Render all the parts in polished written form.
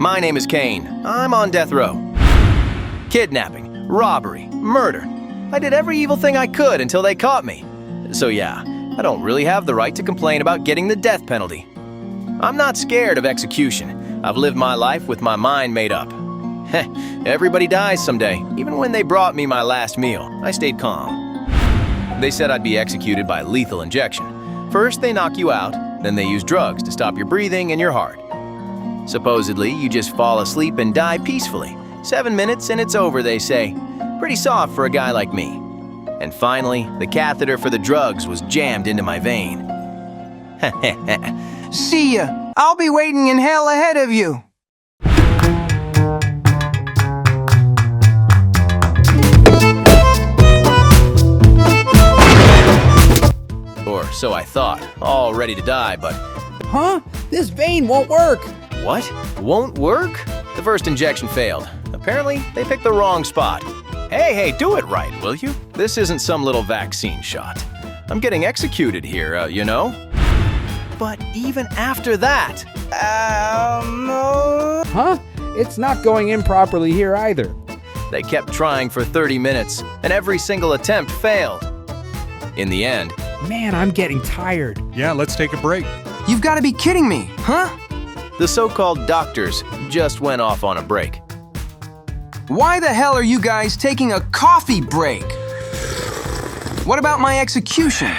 My name is Kane. I'm on death row. Kidnapping, robbery, murder. I did every evil thing I could until they caught me. So yeah, I don't really have the right to complain about getting the death penalty. I'm not scared of execution. I've lived my life with my mind made up. Heh, everybody dies someday. Even when they brought me my last meal, I stayed calm. They said I'd be executed by lethal injection. First they knock you out, then they use drugs to stop your breathing and your heart. Supposedly, you just fall asleep and die peacefully. 7 minutes and it's over, they say. Pretty soft for a guy like me. And finally, the catheter for the drugs was jammed into my vein. See ya. I'll be waiting in hell ahead of you. Or so I thought, all ready to die, but... Huh? This vein won't work. What? Won't work? The first injection failed. Apparently, they picked the wrong spot. Hey, do it right, will you? This isn't some little vaccine shot. I'm getting executed here, you know? But even after that... No. Huh? It's not going in properly here either. They kept trying for 30 minutes, and every single attempt failed. In the end... Man, I'm getting tired. Yeah, let's take a break. You've got to be kidding me, huh? The so-called doctors just went off on a break. Why the hell are you guys taking a coffee break? What about my execution?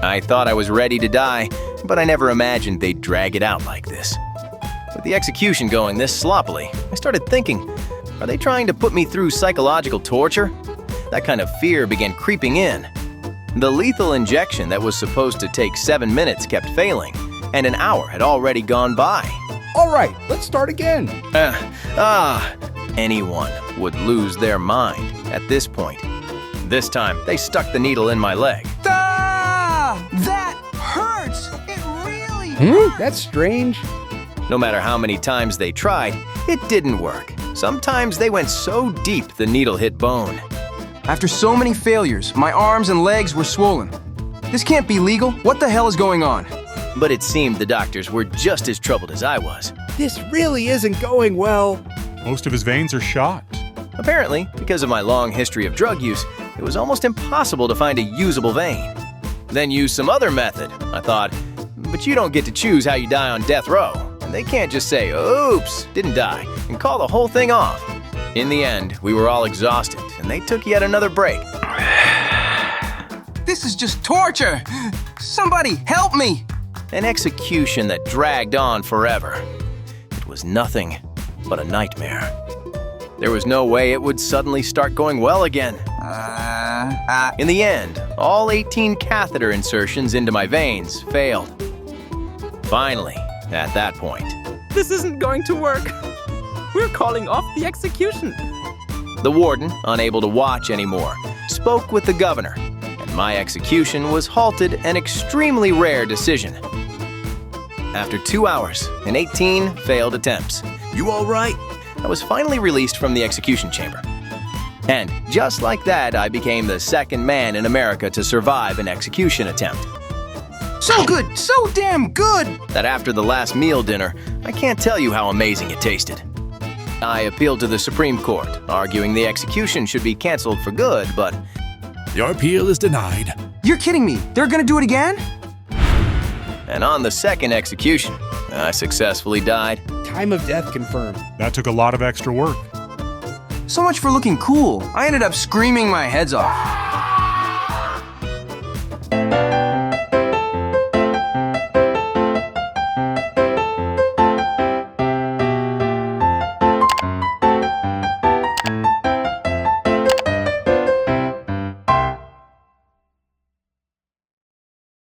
I thought I was ready to die, but I never imagined they'd drag it out like this. With the execution going this sloppily, I started thinking, are they trying to put me through psychological torture? That kind of fear began creeping in. The lethal injection that was supposed to take 7 minutes kept failing, and an hour had already gone by. All right, let's start again. Anyone would lose their mind at this point. This time, they stuck the needle in my leg. Ah! That hurts! It really hurts! That's strange. No matter how many times they tried, it didn't work. Sometimes they went so deep the needle hit bone. After so many failures, my arms and legs were swollen. This can't be legal. What the hell is going on? But it seemed the doctors were just as troubled as I was. This really isn't going well. Most of his veins are shot. Apparently, because of my long history of drug use, it was almost impossible to find a usable vein. Then use some other method, I thought, but you don't get to choose how you die on death row. And they can't just say, oops, didn't die, and call the whole thing off. In the end, we were all exhausted, and they took yet another break. This is just torture! Somebody help me! An execution that dragged on forever. It was nothing but a nightmare. There was no way it would suddenly start going well again. In the end, all 18 catheter insertions into my veins failed. Finally, at that point, This isn't going to work. We're calling off the execution. the warden, unable to watch anymore, spoke with the governor, and my execution was halted, an extremely rare decision. After 2 hours and 18 failed attempts, You all right? I was finally released from the execution chamber. And just like that, I became the second man in America to survive an execution attempt. So good! So damn good! That after the last meal dinner, I can't tell you how amazing it tasted. I appealed to the Supreme Court, arguing the execution should be canceled for good, but Your appeal is denied. You're kidding me. They're gonna do it again? and on the second execution, I successfully died. Time of death confirmed. That took a lot of extra work. So much for looking cool. I ended up screaming my heads off.